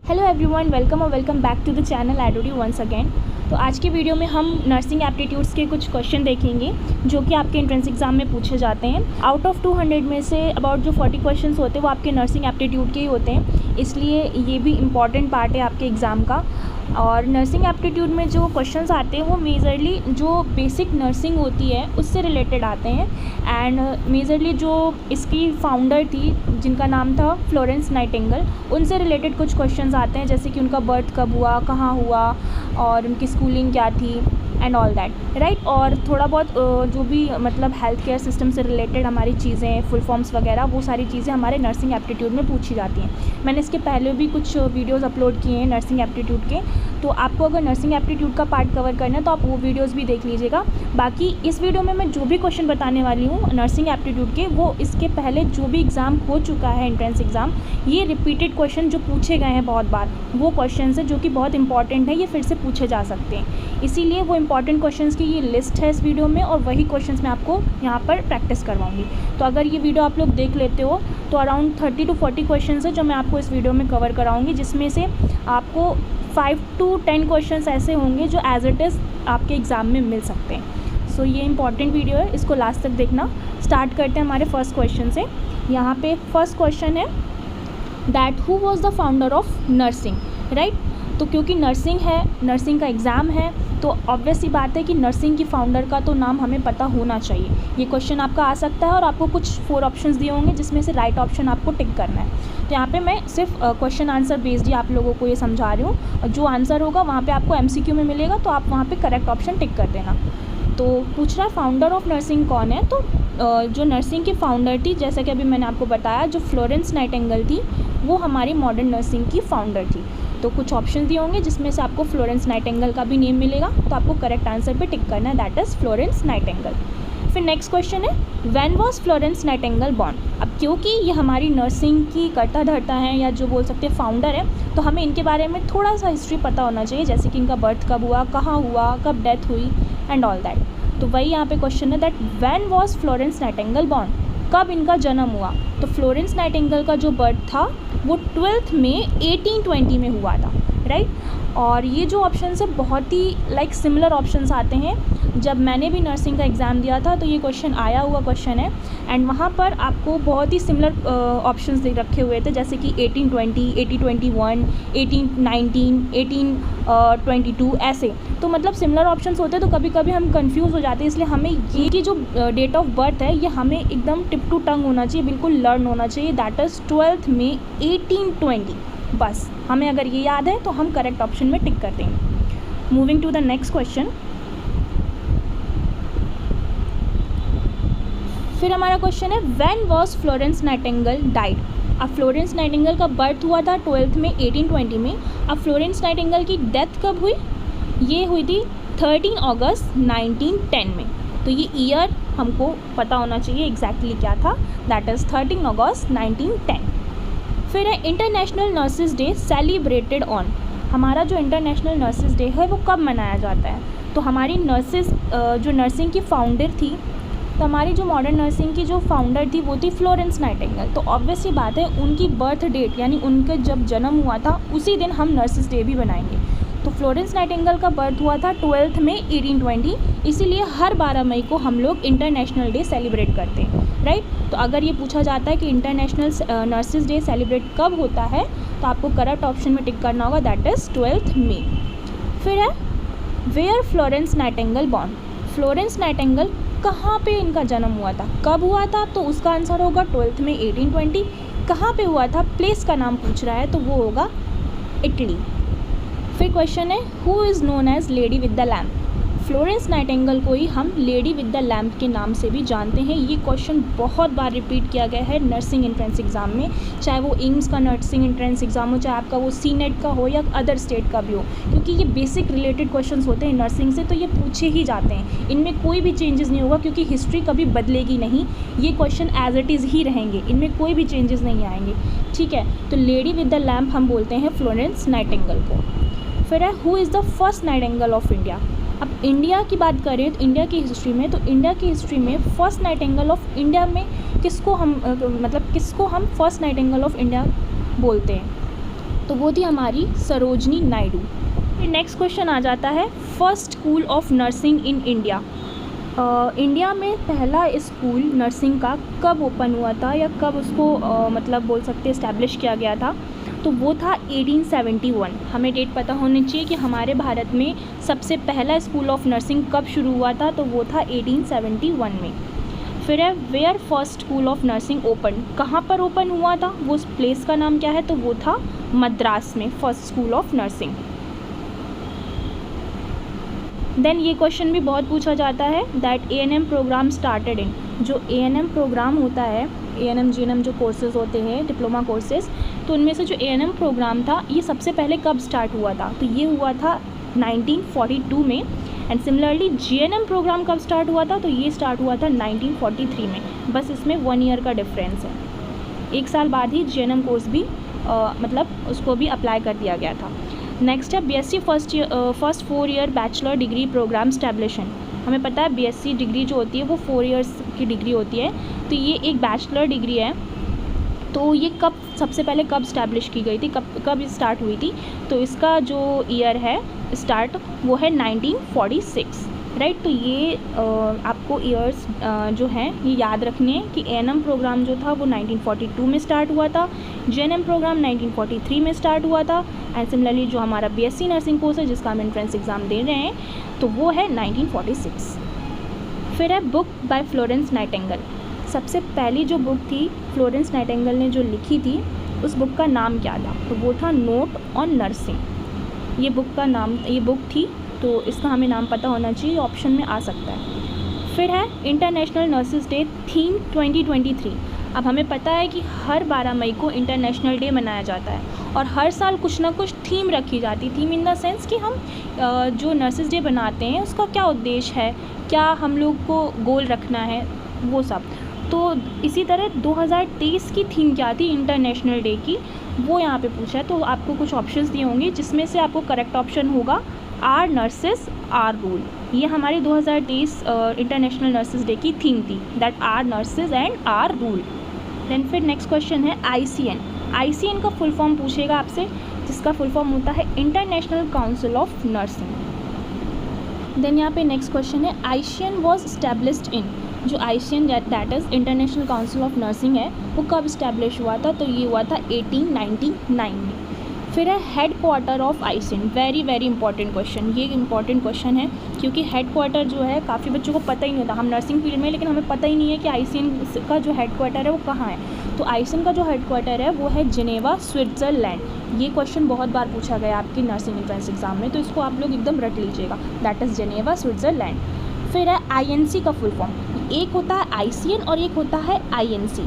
Hello everyone, welcome और welcome back to the channel एडोडी once again. तो आज की वीडियो में हम नर्सिंग एप्टीट्यूड्स के कुछ क्वेश्चन देखेंगे जो कि आपके एंट्रेंस एग्जाम में पूछे जाते हैं। आउट ऑफ 200 में से अबाउट जो 40 क्वेश्चंस होते हैं वो आपके नर्सिंग एप्टीट्यूड के ही होते हैं, इसलिए ये भी इम्पॉर्टेंट पार्ट है आपके एग्ज़ाम का। और नर्सिंग एप्टीट्यूड में जो क्वेश्चंस आते हैं वो मेजरली जो बेसिक नर्सिंग होती है उससे रिलेटेड आते हैं। एंड मेजरली जो इसकी फाउंडर थी जिनका नाम था फ्लोरेंस नाइटिंगेल, उनसे रिलेटेड कुछ क्वेश्चंस आते हैं, जैसे कि उनका बर्थ कब हुआ, कहाँ हुआ और उनकी स्कूलिंग क्या थी एंड ऑल दैट, राइट। और थोड़ा बहुत जो भी मतलब हेल्थ केयर सिस्टम से रिलेटेड हमारी चीज़ें, फुल फॉर्म्स वगैरह, वो सारी चीज़ें हमारे नर्सिंग एप्टीट्यूड में पूछी जाती हैं। मैंने इसके पहले भी कुछ वीडियोस अपलोड किए हैं नर्सिंग एप्टीट्यूड के, तो आपको अगर नर्सिंग एप्टीट्यूड का पार्ट कवर करना है तो आप वो वीडियोस भी देख लीजिएगा। बाकी इस वीडियो में मैं जो भी क्वेश्चन बताने वाली हूँ नर्सिंग एप्टीट्यूड के, वो इसके पहले जो भी एग्ज़ाम हो चुका है एंट्रेंस एग्ज़ाम, ये रिपीटेड क्वेश्चन जो पूछे गए हैं बहुत बार, वो क्वेश्चन है जो कि बहुत इंपॉर्टेंट है, ये फिर से पूछे जा सकते हैं। इसीलिए वो इंपॉर्टेंट क्वेश्चंस की ये लिस्ट है इस वीडियो में, और वही क्वेश्चंस मैं आपको यहाँ पर प्रैक्टिस करवाऊंगी। तो अगर ये वीडियो आप लोग देख लेते हो तो अराउंड 30 to 40 क्वेश्चंस है जो मैं आपको इस वीडियो में कवर कराऊंगी, जिसमें से आपको 5 to 10 क्वेश्चंस ऐसे होंगे जो एज इट इज़ आपके एग्ज़ाम में मिल सकते हैं। सो ये इंपॉर्टेंट वीडियो है, इसको लास्ट तक देखना। स्टार्ट करते हैं हमारे फर्स्ट क्वेश्चन से। यहाँ पे फर्स्ट क्वेश्चन है that who was the founder of nursing, right. तो क्योंकि नर्सिंग है, नर्सिंग का एग्ज़ाम है, तो ऑब्वियस सी बात है कि नर्सिंग की फाउंडर का तो नाम हमें पता होना चाहिए। ये क्वेश्चन आपका आ सकता है और आपको कुछ 4 ऑप्शंस दिए होंगे जिसमें से राइट ऑप्शन आपको टिक करना है। तो यहाँ पे मैं सिर्फ क्वेश्चन आंसर बेस्ड ही आप लोगों को ये समझा रही हूँ, और जो आंसर होगा वहाँ पे आपको MCQ में मिलेगा, तो आप वहाँ पे करेक्ट ऑप्शन टिक कर देना। तो पूछ रहा है फाउंडर ऑफ नर्सिंग कौन है, तो जो नर्सिंग की फाउंडर थी, जैसा कि अभी मैंने आपको बताया, जो फ्लोरेंस नाइटिंगेल थी, वो हमारी मॉडर्न नर्सिंग की फाउंडर थी। तो कुछ ऑप्शन दिए होंगे जिसमें से आपको फ्लोरेंस नाइटिंगेल का भी नेम मिलेगा, तो आपको करेक्ट आंसर पे टिक करना है, दैट इज़ फ्लोरेंस नाइटिंगेल। फिर नेक्स्ट क्वेश्चन है when was Florence Nightingale born. अब क्योंकि ये हमारी नर्सिंग की कर्ता धर्ता हैं, या जो बोल सकते हैं फाउंडर है, तो हमें इनके बारे में थोड़ा सा हिस्ट्री पता होना चाहिए, जैसे कि इनका बर्थ कब हुआ, कहाँ हुआ, कब डेथ हुई एंड ऑल दैट। तो वही यहाँ पे क्वेश्चन है that when was Florence Nightingale born, कब इनका जन्म हुआ। तो फ्लोरेंस नाइटिंगेल का जो बर्थ था वो 12 मई 1820 में हुआ था, राइट। और ये जो ऑप्शन है बहुत ही लाइक सिमिलर ऑप्शंस आते हैं। जब मैंने भी नर्सिंग का एग्ज़ाम दिया था तो ये क्वेश्चन आया हुआ क्वेश्चन है, एंड वहाँ पर आपको बहुत ही सिमिलर ऑप्शंस रखे हुए थे, जैसे कि 1820, 1821, 1819, 1822 ऐसे। तो मतलब सिमिलर ऑप्शंस होते हैं, तो कभी कभी हम कंफ्यूज हो जाते हैं, इसलिए हमें ये की जो डेट ऑफ बर्थ है ये हमें एकदम टिप टू टंग होना चाहिए, बिल्कुल लर्न होना चाहिए, दैट इज़ 12 मई 1820। बस हमें अगर ये याद है तो हम करेक्ट ऑप्शन में टिक कर देंगे। Moving to the next question. फिर हमारा क्वेश्चन है when was Florence Nightingale died. अब फ्लोरेंस नाइटिंगेल का बर्थ हुआ था 12 में 1820 में। अब फ्लोरेंस नाइटिंगेल की डेथ कब हुई, ये हुई थी 13 अगस्त 1910 में। तो ये ईयर हमको पता होना चाहिए एग्जैक्टली क्या था, दैट इज़ 13 अगस्त 1910। फिर है international nurses day celebrated on. हमारा जो इंटरनेशनल नर्सेज डे है वो कब मनाया जाता है। तो हमारी नर्सेज जो नर्सिंग की फाउंडर थी, तो हमारी जो मॉडर्न नर्सिंग की जो फाउंडर थी वो थी फ्लोरेंस नाइटिंगेल। तो ऑब्वियस सी बात है उनकी बर्थ डेट यानी उनका जब जन्म हुआ था उसी दिन हम नर्सेज डे भी बनाएंगे। तो फ्लोरेंस नाइटिंगेल का बर्थ हुआ था 12 मई 1820, इसीलिए हर 12 मई को हम लोग इंटरनेशनल डे सेलिब्रेट करते हैं, राइट। तो अगर ये पूछा जाता है कि इंटरनेशनल नर्सेज डे सेलिब्रेट कब होता है, तो आपको करेक्ट ऑप्शन में टिक करना होगा, दैट इज़ 12 मई। फिर है where Florence Nightingale born. Florence Nightingale कहाँ पे इनका जन्म हुआ था, कब हुआ था, तो उसका आंसर होगा 12 मई 1820। कहाँ पे हुआ था, प्लेस का नाम पूछ रहा है, तो वो होगा इटली। फिर क्वेश्चन है who is known as lady with the lamp. Florence Nightingale को ही हम लेडी विद द लैम्प के नाम से भी जानते हैं। ये क्वेश्चन बहुत बार रिपीट किया गया है नर्सिंग एंट्रेंस एग्ज़ाम में, चाहे वो एम्स का नर्सिंग एंट्रेंस एग्ज़ाम हो, चाहे आपका वो CNET का हो या अदर स्टेट का भी हो, क्योंकि ये बेसिक रिलेटेड क्वेश्चंस होते हैं नर्सिंग से, तो ये पूछे ही जाते हैं। इनमें कोई भी चेंजेस नहीं होगा, क्योंकि हिस्ट्री कभी बदलेगी नहीं, ये क्वेश्चन एज इट इज़ ही रहेंगे, इनमें कोई भी चेंजेस नहीं आएंगे, ठीक है। तो लेडी विद द लैम्प हम बोलते हैं फ्लोरेंस नाइटिंगेल को। फिर है who is the first Nightingale of India. अब इंडिया की बात करें तो इंडिया की हिस्ट्री में, तो इंडिया की हिस्ट्री में फर्स्ट नाइटिंगेल ऑफ इंडिया में किसको हम फर्स्ट नाइटिंगेल ऑफ इंडिया बोलते हैं। तो वो थी हमारी सरोजनी नायडू। फिर नेक्स्ट क्वेश्चन आ जाता है, first school of nursing in India. India में पहला स्कूल नर्सिंग का कब ओपन हुआ था या कब उसको मतलब बोल सकते इस्टेब्लिश किया गया था, तो वो था 1871। हमें डेट पता होनी चाहिए कि हमारे भारत में सबसे पहला स्कूल ऑफ नर्सिंग कब शुरू हुआ था, तो वो था 1871 में। फिर है, where first school of nursing open, कहाँ पर ओपन हुआ था, वो उस प्लेस का नाम क्या है, तो वो था मद्रास में first school of nursing. Then ये क्वेश्चन भी बहुत पूछा जाता है, that ANM programme started in, जो ANM प्रोग्राम होता है, ANM GNM जो कोर्सेज़ होते हैं डिप्लोमा कोर्सेज़, तो उनमें से जो ANM प्रोग्राम था ये सबसे पहले कब स्टार्ट हुआ था, तो ये हुआ था 1942 में। एंड सिमिलरली GNM प्रोग्राम कब स्टार्ट हुआ था, तो ये स्टार्ट हुआ था 1943 में। बस इसमें 1 ईयर का डिफरेंस है, 1 साल बाद ही GNM कोर्स भी मतलब उसको भी अप्लाई कर दिया गया था। नेक्स्ट है, BSc first 4 year bachelor degree programme establishment. हमें पता है BSc डिग्री जो होती है वो 4 ईयर्स की डिग्री होती है, तो ये एक बैचलर डिग्री है। तो ये कब सबसे पहले कब स्टैब्लिश की गई थी, कब स्टार्ट हुई थी, तो इसका जो ईयर है स्टार्ट वो है 1946, राइट। तो ये आपको ईयर्स जो हैं ये याद रखने हैं कि ANM प्रोग्राम जो था वो 1942 में स्टार्ट हुआ था, GNM प्रोग्राम 1943 में स्टार्ट हुआ था, एंड सिमिलरली जो हमारा BSc नर्सिंग कोर्स है जिसका हम एंट्रेंस एग्ज़ाम दे रहे हैं तो वो है 1946। फिर है, बुक बाय फ्लोरेंस नाइटिंगेल। सबसे पहली जो बुक थी फ्लोरेंस नाइटिंगेल ने जो लिखी थी उस बुक का नाम क्या था, तो वो था नोट ऑन नर्सिंग। ये बुक थी, तो इसका हमें नाम पता होना चाहिए, ऑप्शन में आ सकता है। फिर है, इंटरनेशनल नर्सेज डे थीम 2023। अब हमें पता है कि हर 12 मई को इंटरनेशनल डे मनाया जाता है और हर साल कुछ ना कुछ थीम रखी जाती है। थीम इन द सेंस कि हम जो नर्सेज डे बनाते हैं उसका क्या उद्देश्य है, क्या हम लोग को गोल रखना है, वो सब। तो इसी तरह 2023 की थीम क्या थी इंटरनेशनल डे की, वो यहाँ पे पूछा है। तो आपको कुछ ऑप्शंस दिए होंगे जिसमें से आपको करेक्ट ऑप्शन होगा आर नर्सेस आर रूल। ये हमारी 2023 इंटरनेशनल नर्सेज डे की थीम थी, that our nurses and our rule. Then फिर नेक्स्ट क्वेश्चन है, ICN का फुल फॉर्म पूछेगा आपसे, जिसका फुल फॉर्म होता है international council of nursing. Then यहाँ पे नेक्स्ट क्वेश्चन है, ICN वॉज इस्टेब्लिश्ड इन। जो ICN that is international council of nursing है वो कब इस्टेब्लिश हुआ था, तो ये हुआ था 1899 में। फिर है, head quarter of ICN। Very very important question, ये इंपॉर्टेंट क्वेश्चन है क्योंकि हेड क्वार्टर जो है काफ़ी बच्चों को पता ही नहीं होता। हम नर्सिंग फील्ड में, लेकिन हमें पता ही नहीं है कि ICN का जो हेड क्वार्टर है वो कहाँ है। तो ICN का जो हेड क्वार्टर है वो है जिनेवा, स्विट्ज़रलैंड। ये क्वेश्चन बहुत बार पूछा गया आपकी नर्सिंग एंट्रेंस एग्जाम में, तो इसको आप लोग एकदम रट लीजिएगा, दैट इज़ जिनेवा, स्विट्ज़रलैंड। फिर है, INC का फुल फॉर्म। एक होता है ICN और एक होता है INC,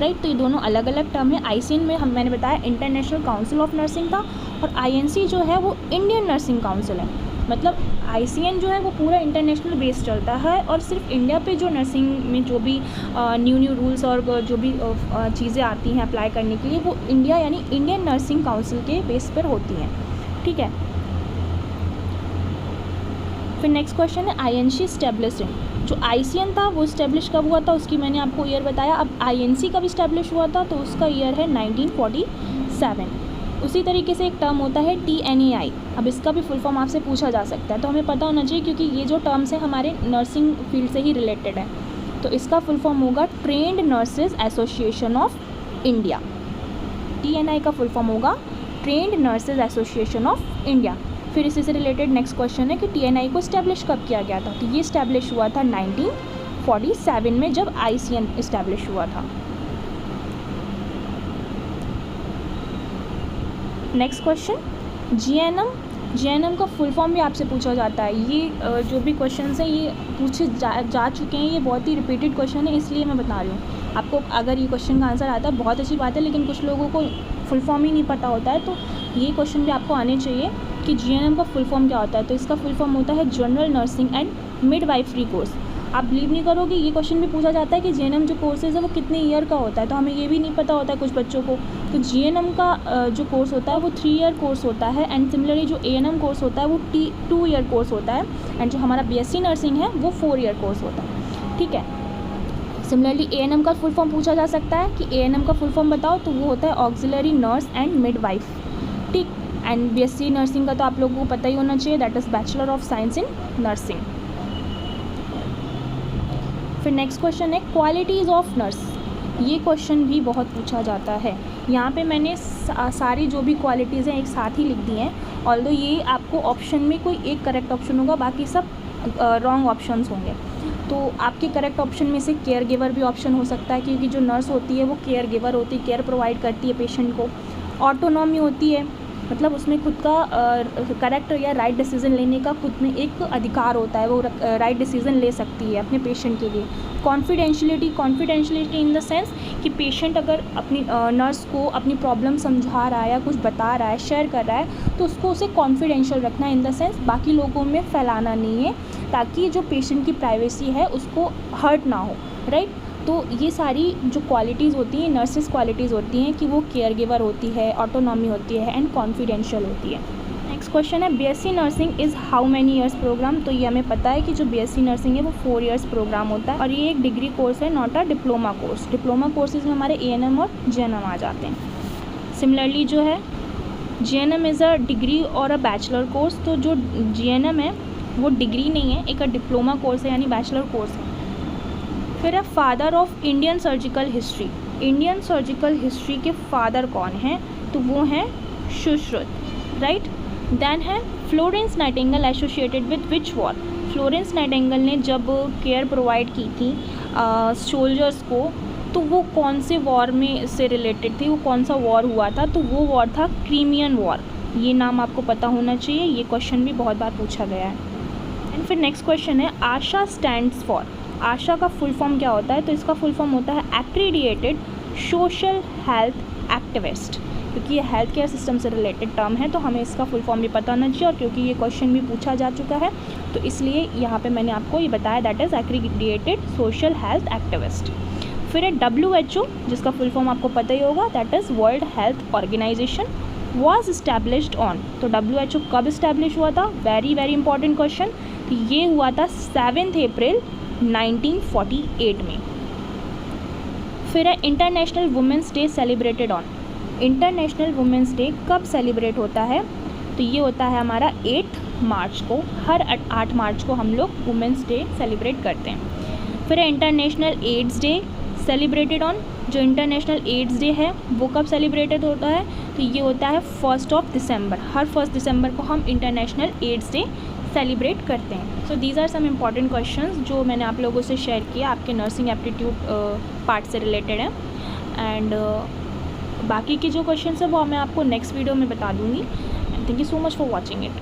राइट। तो ये दोनों अलग अलग टर्म है। ICN में मैंने बताया इंटरनेशनल काउंसिल ऑफ नर्सिंग था और INC जो है वो इंडियन नर्सिंग काउंसिल है। मतलब ICN जो है वो पूरा इंटरनेशनल बेस चलता है और सिर्फ इंडिया पे जो नर्सिंग में जो भी न्यू रूल्स और जो भी चीज़ें आती हैं अप्लाई करने के लिए वो इंडिया यानी इंडियन नर्सिंग काउंसिल के बेस पर होती हैं, ठीक है। फिर नेक्स्ट क्वेश्चन है, INC इस्टेब्लिश्ड। जो ICN था वो इस्टेब्लिश कब हुआ था, उसकी मैंने आपको ईयर बताया। अब INC कब इस्टेब्लिश हुआ था, तो उसका ईयर है 1947। उसी तरीके से एक टर्म होता है TNAI। अब इसका भी फुल फॉर्म आपसे पूछा जा सकता है, तो हमें पता होना चाहिए क्योंकि ये जो टर्म्स हैं हमारे नर्सिंग फील्ड से ही रिलेटेड है। तो इसका फुल फॉर्म होगा trend nurses association of India. TNAI का फुल फॉर्म होगा trend nurses association of India. फिर इसी से रिलेटेड नेक्स्ट क्वेश्चन है कि TNAI को इस्टेब्लिश कब किया गया था, तो ये इस्टेब्लिश हुआ था 1947 में जब ICN इस्टेब्लिश हुआ था। नेक्स्ट क्वेश्चन, GNM का फुल फॉर्म भी आपसे पूछा जाता है। ये जो भी क्वेश्चंस हैं ये पूछे जा चुके हैं, ये बहुत ही रिपीटेड क्वेश्चन है इसलिए मैं बता रही हूँ आपको। अगर ये क्वेश्चन का आंसर आता है बहुत अच्छी बात है, लेकिन कुछ लोगों को फुल फॉर्म ही नहीं पता होता है, तो ये क्वेश्चन भी आपको आने चाहिए कि GNM का फुल फॉर्म क्या होता है। तो इसका फुल फॉर्म होता है general nursing and midwifery course. आप बिलीव नहीं करोगे, ये क्वेश्चन भी पूछा जाता है कि GNM जो कोर्सेज है वो कितने ईयर का होता है, तो हमें ये भी नहीं पता होता है कुछ बच्चों को। तो GNM का जो कोर्स होता है वो 3 ईयर कोर्स होता है, एंड सिमिलरली जो ANM कोर्स होता है वो 2 ईयर कोर्स होता है, एंड जो हमारा BSc नर्सिंग है वो 4 ईयर कोर्स होता है, ठीक है। सिमिलरली ANM का फुल फॉर्म पूछा जा सकता है कि ANM का फुल फॉर्म बताओ, तो वो होता है auxiliary nurse and midwife. And BSc nursing का तो आप लोगों को पता ही होना चाहिए, that is bachelor of science in nursing. फिर नेक्स्ट क्वेश्चन है क्वालिटीज़ ऑफ नर्स। ये क्वेश्चन भी बहुत पूछा जाता है। यहाँ पे मैंने सारी जो भी क्वालिटीज़ हैं एक साथ ही लिख दी हैं, ऑल्दो ये आपको ऑप्शन में कोई एक करेक्ट ऑप्शन होगा, बाकी सब रॉन्ग ऑप्शंस होंगे। तो आपके करेक्ट ऑप्शन में से केयर गिवर भी ऑप्शन हो सकता है, क्योंकि जो नर्स होती है वो केयर गिवर होती है, केयर प्रोवाइड करती है पेशेंट को। ऑटोनॉमी होती है, मतलब उसमें खुद का करेक्ट या राइट डिसीज़न लेने का खुद में एक अधिकार होता है, वो राइट डिसीज़न ले सकती है अपने पेशेंट के लिए। कॉन्फिडेंशियलिटी इन द सेंस कि पेशेंट अगर अपनी नर्स को अपनी प्रॉब्लम समझा रहा है या कुछ बता रहा है, शेयर कर रहा है, तो उसको उसे कॉन्फिडेंशियल रखना है, इन द सेंस बाकी लोगों में फैलाना नहीं है, ताकि जो पेशेंट की प्राइवेसी है उसको हर्ट ना हो, राइट। तो ये सारी जो क्वालिटीज़ होती हैं, नर्सेस क्वालिटीज़ होती हैं कि वो केयर गिवर होती है, ऑटोनॉमी होती है एंड कॉन्फिडेंशियल होती है। नेक्स्ट क्वेश्चन है BSc nursing is how many years programme. तो ये हमें पता है कि जो बीएससी नर्सिंग है वो 4 ईयर्स प्रोग्राम होता है, और ये एक डिग्री कोर्स है, not a diploma course. Diploma courses में हमारे एएनएम और जीएनएम आ जाते हैं। सिमिलरली जो है जीएनएम इज़ अ डिग्री और अ बैचलर कोर्स। तो जो जीएनएम है वो डिग्री नहीं है, एक डिप्लोमा कोर्स है, यानी बैचलर कोर्स है। फिर है father of Indian surgical history. Indian surgical history के फादर कौन हैं? तो वो हैं सुश्रुत, राइट। देन है Florence Nightingale associated with which war. Florence Nightingale ने जब केयर प्रोवाइड की थी सोल्जर्स को, तो वो कौन से वॉर में से रिलेटेड थी, वो कौन सा वॉर हुआ था? तो वो वॉर था क्रीमियन वॉर। ये नाम आपको पता होना चाहिए, ये क्वेश्चन भी बहुत बार पूछा गया है। एंड फिर नेक्स्ट क्वेश्चन है आशा स्टैंड्स फॉर। आशा का फुल फॉर्म क्या होता है? तो इसका फुल फॉर्म होता है एक्रीडिएटेड सोशल हेल्थ एक्टिविस्ट। क्योंकि ये हेल्थ केयर सिस्टम से रिलेटेड टर्म है, तो हमें इसका फुल फॉर्म भी पता होना चाहिए, और क्योंकि ये क्वेश्चन भी पूछा जा चुका है, तो इसलिए यहाँ पे मैंने आपको ये बताया, that is accredited social health activist. फिर है WHO, जिसका फुल फॉर्म आपको पता ही होगा, that is world health organisation. Was established on. तो WHO कब इस्टेब्लिश हुआ था? Very very important question. तो ये हुआ था 7 अप्रैल 1948 में। फिर है international women's day celebrated on. International women's day कब सेलिब्रेट होता है? तो ये होता है हमारा 8 मार्च को। हर 8 मार्च को हम लोग वुमेंस डे सेलिब्रेट करते हैं। फिर है international AIDS day celebrated on. जो इंटरनेशनल एड्स डे है वो कब सेलिब्रेटेड होता है? तो ये होता है 1 दिसंबर। हर 1 दिसंबर को हम इंटरनेशनल एड्स डे सेलिब्रेट करते हैं। So these are some important questions जो मैंने आप लोगों से शेयर किया, आपके नर्सिंग एप्टीट्यूड पार्ट से रिलेटेड है। एंड बाकी के जो क्वेश्चंस है वो मैं आपको नेक्स्ट वीडियो में बता दूँगी। Thank you so much for watching it.